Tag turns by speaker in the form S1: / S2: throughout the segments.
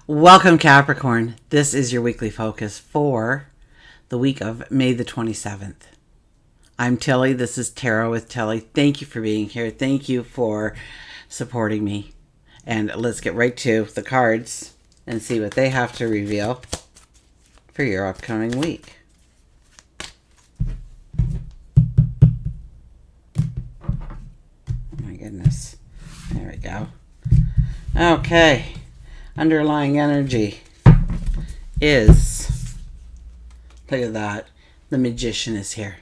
S1: Welcome, Capricorn. This is your weekly focus for the week of May the 27th. I'm Tilly. This is Tarot with Tilly. Thank you for being here. Thank you for supporting me. And let's get right to the cards and see what they have to reveal for your upcoming week. Oh my goodness. There we go. Okay. Underlying energy is, look at that, the Magician is here.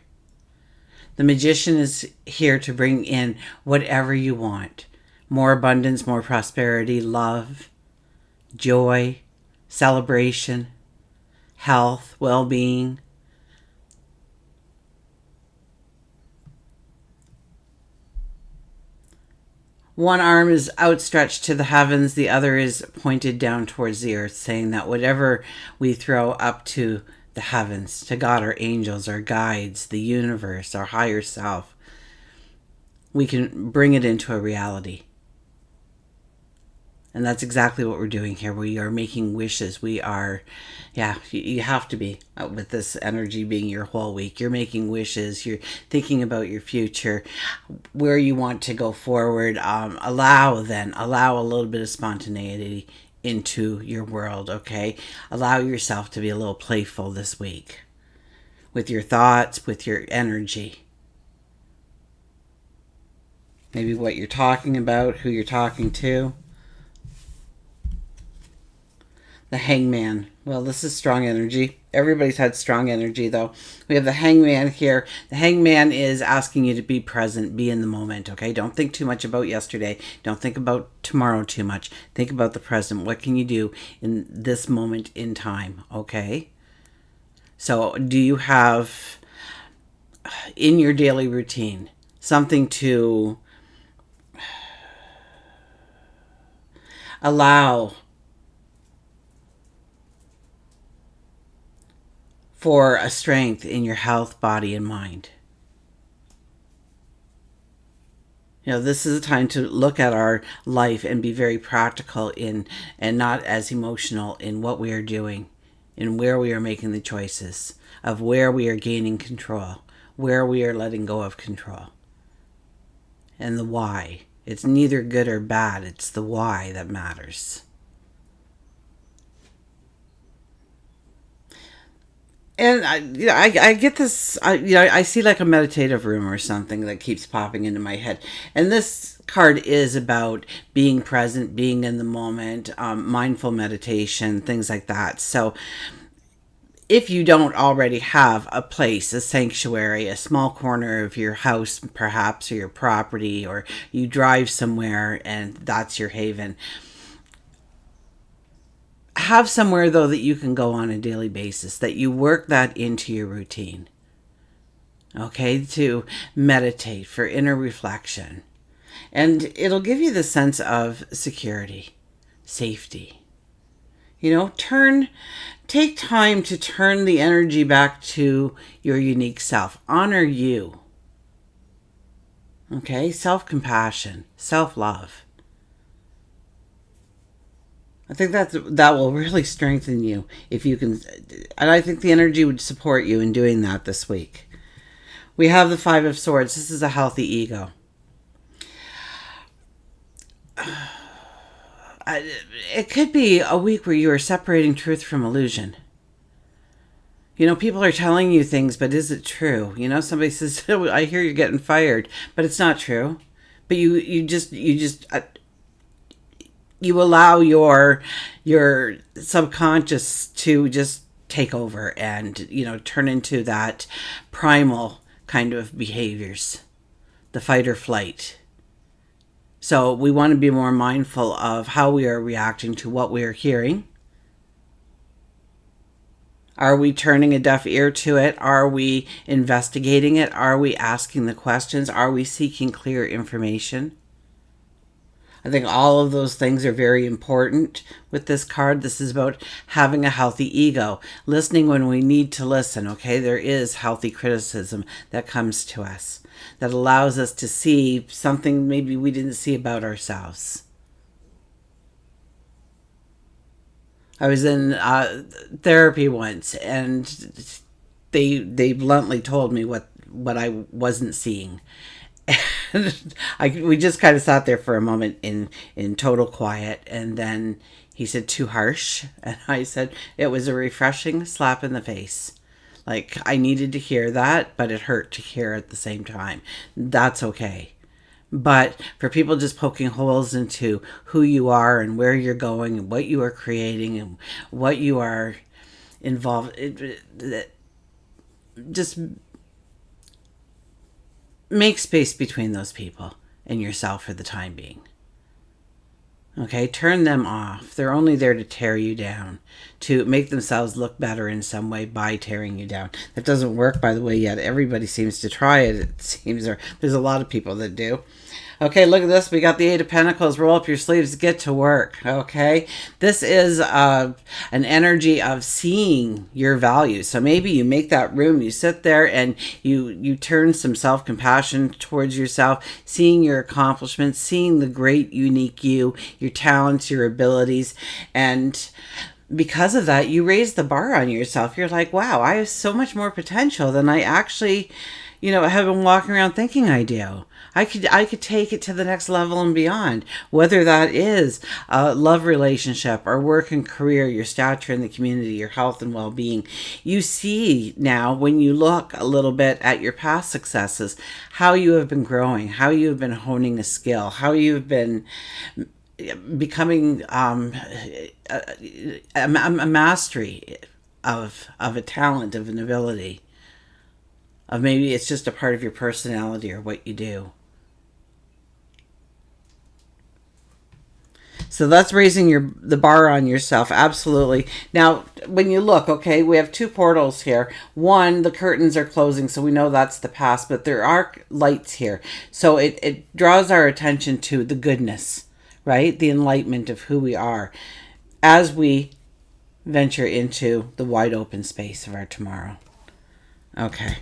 S1: The Magician is here to bring in whatever you want. More abundance, more prosperity, love, joy, celebration, health, well-being. One arm is outstretched to the heavens, the other is pointed down towards the earth, saying that whatever we throw up to the heavens, to God, our angels, our guides, the universe, our higher self, we can bring it into a reality. And that's exactly what we're doing here. We are making wishes. We are, you have to be with this energy being your whole week. You're making wishes. You're thinking about your future, where you want to go forward. Allow a little bit of spontaneity into your world, okay? Allow yourself to be a little playful this week with your thoughts, with your energy. Maybe what you're talking about, who you're talking to. The Hangman. Well, this is strong energy. Everybody's had strong energy, though. We have the Hangman here. The Hangman is asking you to be present, be in the moment, okay? Don't think too much about yesterday. Don't think about tomorrow too much. Think about the present. What can you do in this moment in time, okay? So, do you have, in your daily routine, something to allow for a strength in your health, body, and mind? You know, this is a time to look at our life and be very practical in, and not as emotional in what we are doing, in where we are making the choices, of where we are gaining control, where we are letting go of control, and the why. It's neither good or bad. It's the why that matters. And I get this, I see like a meditative room or something that keeps popping into my head. And this card is about being present, being in the moment, mindful meditation, things like that. So if you don't already have a place, a sanctuary, a small corner of your house, perhaps, or your property, or you drive somewhere and that's your haven, have somewhere, though, that you can go on a daily basis, that you work that into your routine, okay, to meditate, for inner reflection. And it'll give you the sense of security, safety. You know, take time to turn the energy back to your unique self. Honor you. Okay, self-compassion, self-love. I think that will really strengthen you if you can, and I think the energy would support you in doing that this week. We have the Five of Swords. This is a healthy ego. It could be a week where you are separating truth from illusion. You know, people are telling you things, but is it true? You know, somebody says, oh, I hear you're getting fired, but it's not true. But you just you allow your subconscious to just take over and, you know, turn into that primal kind of behaviors, the fight or flight. So we want to be more mindful of how we are reacting to what we are hearing. Are we turning a deaf ear to it? Are we investigating it? Are we asking the questions? Are we seeking clear information? I think all of those things are very important with this card. This is about having a healthy ego, listening when we need to listen, okay? There is healthy criticism that comes to us that allows us to see something maybe we didn't see about ourselves. I was in therapy once, and they bluntly told me what I wasn't seeing. And we just kind of sat there for a moment in total quiet, and then he said, "Too harsh," and I said, "It was a refreshing slap in the face." Like, I needed to hear that, but it hurt to hear at the same time. That's okay. But for people just poking holes into who you are and where you're going and what you are creating and what you are involved, just make space between those people and yourself for the time being. Okay, turn them off. They're only there to tear you down, to make themselves look better in some way by tearing you down. That doesn't work, by the way, yet. Everybody seems to try it. It seems there's a lot of people that do. Okay, look at this. We got the Eight of Pentacles. Roll up your sleeves. Get to work. Okay, this is an energy of seeing your value. So maybe you make that room. You sit there and you turn some self-compassion towards yourself, seeing your accomplishments, seeing the great, unique you, your talents, your abilities, and because of that, you raise the bar on yourself. You're like, wow, I have so much more potential than I actually, have been walking around thinking I do. I could take it to the next level and beyond, whether that is a love relationship or work and career, your stature in the community, your health and well-being. You see now, when you look a little bit at your past successes, how you have been growing, how you have been honing a skill, how you've been becoming a mastery of a talent, of an ability, of maybe it's just a part of your personality or what you do. So that's raising the bar on yourself, absolutely. Now, when you look, okay, we have two portals here. One, the curtains are closing, so we know that's the past, but there are lights here. So it draws our attention to the goodness, right? The enlightenment of who we are as we venture into the wide open space of our tomorrow. Okay.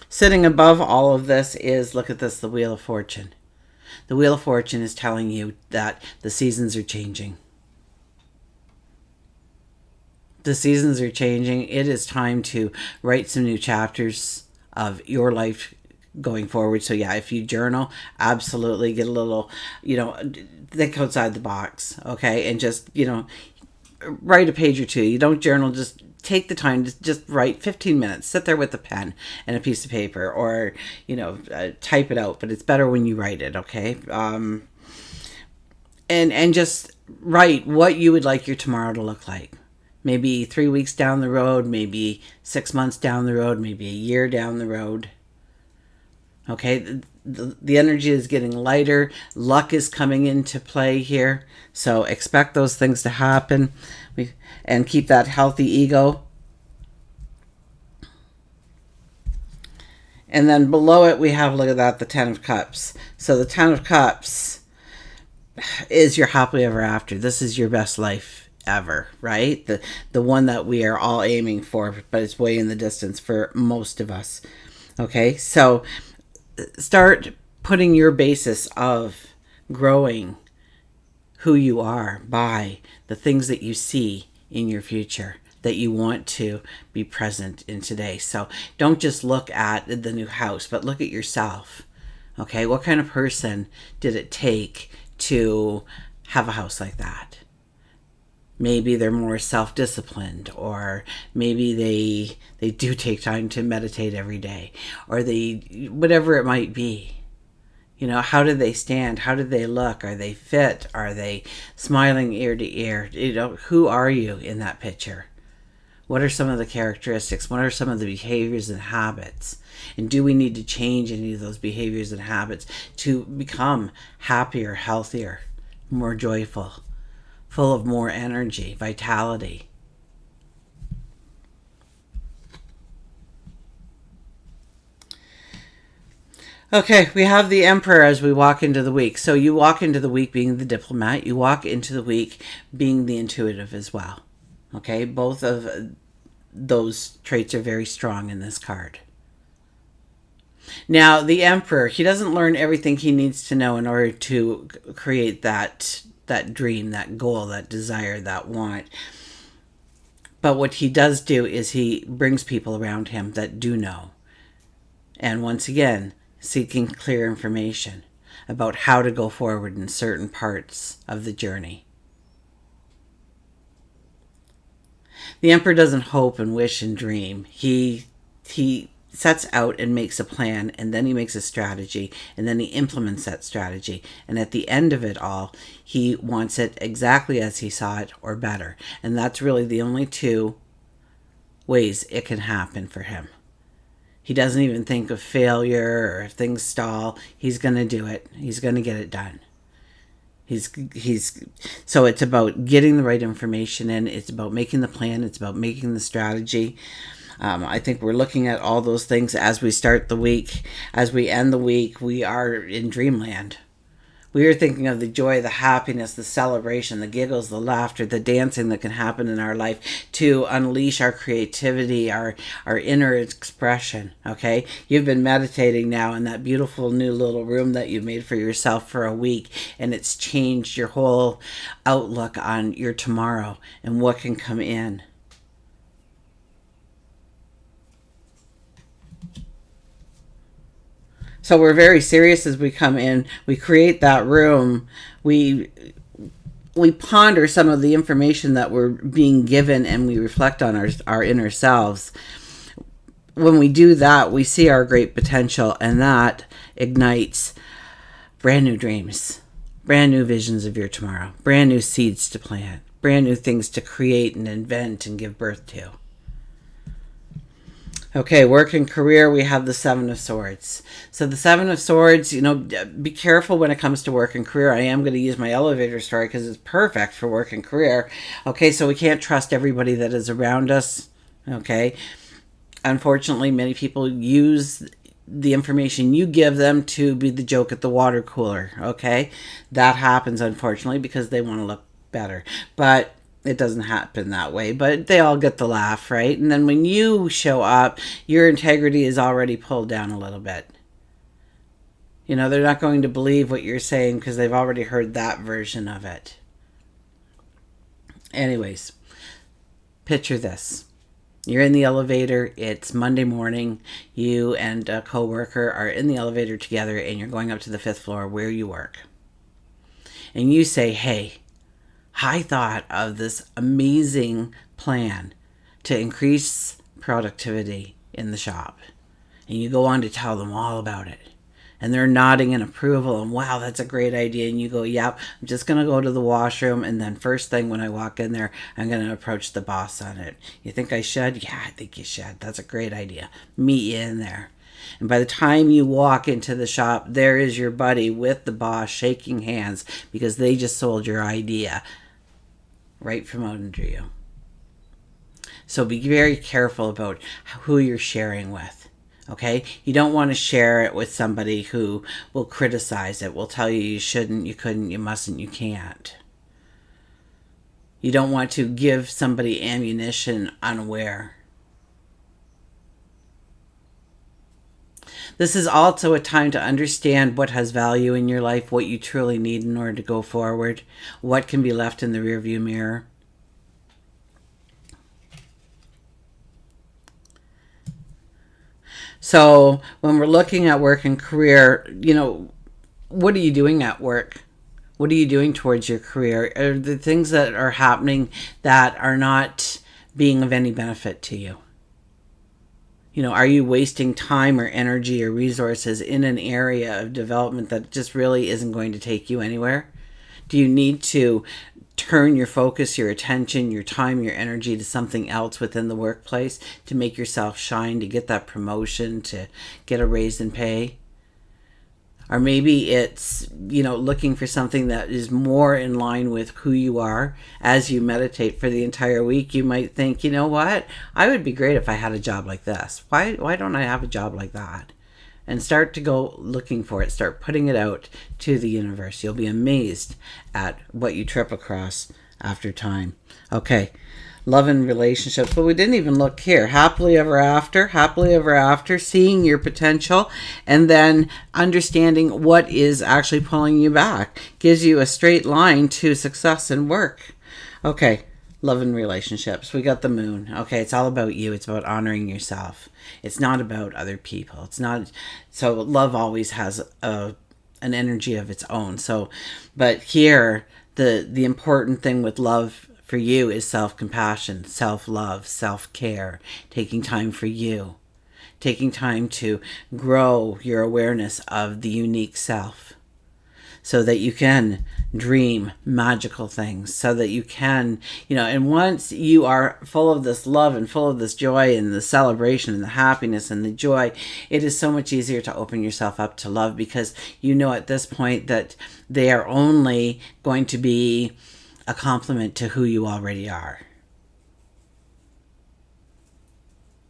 S1: Sitting above all of this is, look at this, the Wheel of Fortune. The Wheel of Fortune is telling you that the seasons are changing. The seasons are changing. It is time to write some new chapters of your life going forward. So yeah, if you journal, absolutely get a little, think outside the box, okay? And just, write a page or two. You don't journal, just take the time to just write 15 minutes. Sit there with a pen and a piece of paper, or, type it out. But it's better when you write it, okay? And just write what you would like your tomorrow to look like. Maybe 3 weeks down the road, maybe 6 months down the road, maybe a year down the road. Okay, the energy is getting lighter. Luck is coming into play here. So expect those things to happen. And keep that healthy ego. And then below it, we have, look at that, the Ten of Cups. So the Ten of Cups is your happily ever after. This is your best life ever, right? The one that we are all aiming for, but it's way in the distance for most of us. Okay, so start putting your basis of growing who you are by the things that you see in your future that you want to be present in today. So don't just look at the new house, but look at yourself. Okay, what kind of person did it take to have a house like that? Maybe they're more self-disciplined, or maybe they do take time to meditate every day, or whatever it might be. How do they stand? How do they look? Are they fit? Are they smiling ear to ear? Who are you in that picture? What are some of the characteristics? What are some of the behaviors and habits? And do we need to change any of those behaviors and habits to become happier, healthier, more joyful, full of more energy, vitality? Okay, we have the Emperor as we walk into the week. So you walk into the week being the diplomat. You walk into the week being the intuitive as well. Okay, both of those traits are very strong in this card. Now, the Emperor, he doesn't learn everything he needs to know in order to create that that dream, that goal, that desire, that want. But what he does do is he brings people around him that do know. And once again, seeking clear information about how to go forward in certain parts of the journey. The Emperor doesn't hope and wish and dream. He sets out and makes a plan, and then he makes a strategy, and then he implements that strategy. And at the end of it all, he wants it exactly as he saw it or better. And that's really the only two ways it can happen for him. He doesn't even think of failure or if things stall. He's going to do it. He's going to get it done. So it's about getting the right information in. It's about making the plan. It's about making the strategy. I think we're looking at all those things as we start the week. As we end the week, we are in dreamland. We are thinking of the joy, the happiness, the celebration, the giggles, the laughter, the dancing that can happen in our life to unleash our creativity, our inner expression, okay? You've been meditating now in that beautiful new little room that you've made for yourself for a week, and it's changed your whole outlook on your tomorrow and what can come in. So we're very serious as we come in. We create that room. We ponder some of the information that we're being given, and we reflect on our inner selves. When we do that, we see our great potential, and that ignites brand new dreams, brand new visions of your tomorrow, brand new seeds to plant, brand new things to create and invent and give birth to. Okay, work and career, we have the Seven of Swords. So the Seven of Swords, be careful when it comes to work and career. I am going to use my elevator story because it's perfect for work and career. Okay, so we can't trust everybody that is around us. Okay, unfortunately, many people use the information you give them to be the joke at the water cooler. Okay, that happens, unfortunately, because they want to look better. But it doesn't happen that way, but they all get the laugh, right? And then when you show up, your integrity is already pulled down a little bit. They're not going to believe what you're saying because they've already heard that version of it. Anyways, picture this. You're in the elevator. It's Monday morning. You and a coworker are in the elevator together, and you're going up to the 5th floor where you work. And you say, hey, I thought of this amazing plan to increase productivity in the shop. And you go on to tell them all about it. And they're nodding in approval and, wow, that's a great idea. And you go, yep, I'm just going to go to the washroom. And then first thing when I walk in there, I'm going to approach the boss on it. You think I should? Yeah, I think you should. That's a great idea. Meet you in there. And by the time you walk into the shop, there is your buddy with the boss shaking hands because they just sold your idea right from under you. So be very careful about who you're sharing with. Okay? You don't want to share it with somebody who will criticize it, will tell you shouldn't, you couldn't, you mustn't, you can't. You don't want to give somebody ammunition unaware. This is also a time to understand what has value in your life, what you truly need in order to go forward, what can be left in the rearview mirror. So when we're looking at work and career, what are you doing at work? What are you doing towards your career? Are the things that are happening that are not being of any benefit to you? Are you wasting time or energy or resources in an area of development that just really isn't going to take you anywhere? Do you need to turn your focus, your attention, your time, your energy to something else within the workplace to make yourself shine, to get that promotion, to get a raise in pay? Or maybe it's, looking for something that is more in line with who you are. As you meditate for the entire week, you might think, you know what? I would be great if I had a job like this. Why don't I have a job like that? And start to go looking for it. Start putting it out to the universe. You'll be amazed at what you trip across after time. Okay. Love and relationships, but we didn't even look here. Happily ever after, seeing your potential, and then understanding what is actually pulling you back gives you a straight line to success and work. Okay, love and relationships. We got the moon. Okay, it's all about you. It's about honoring yourself. It's not about other people. It's not. So love always has an energy of its own. So, but here the important thing with love for you is self-compassion, self-love, self-care, taking time for you, taking time to grow your awareness of the unique self so that you can dream magical things, so that you can, and once you are full of this love and full of this joy and the celebration and the happiness and the joy, it is so much easier to open yourself up to love, because you know at this point that they are only going to be a compliment to who you already are.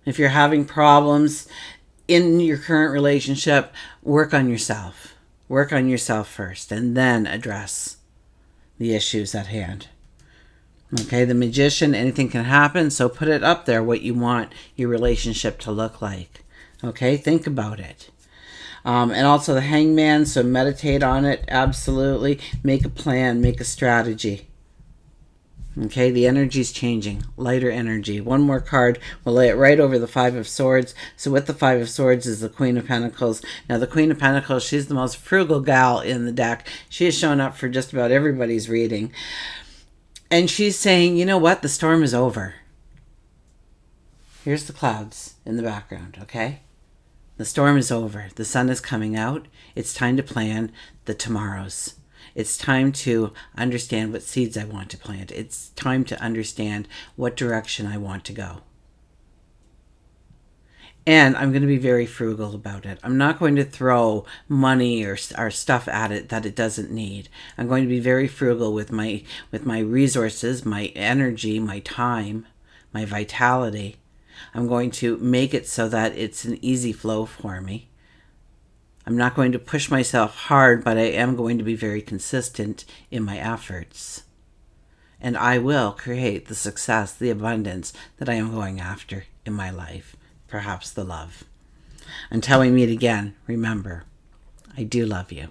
S1: If you're having problems in your current relationship, work on yourself. Work on yourself first and then address the issues at hand. Okay, the Magician, anything can happen, so put it up there what you want your relationship to look like. Okay, think about it. And also the Hangman, so meditate on it, absolutely. Make a plan, make a strategy. Okay, the energy's changing. Lighter energy. One more card. We'll lay it right over the Five of Swords. So with the Five of Swords is the Queen of Pentacles. Now the Queen of Pentacles, she's the most frugal gal in the deck. She has shown up for just about everybody's reading. And she's saying, you know what? The storm is over. Here's the clouds in the background, okay? The storm is over. The sun is coming out. It's time to plan the tomorrows. It's time to understand what seeds I want to plant. It's time to understand what direction I want to go. And I'm going to be very frugal about it. I'm not going to throw money or stuff at it that it doesn't need. I'm going to be very frugal with my resources, my energy, my time, my vitality. I'm going to make it so that it's an easy flow for me. I'm not going to push myself hard, but I am going to be very consistent in my efforts. And I will create the success, the abundance that I am going after in my life. Perhaps the love. Until we meet again, remember, I do love you.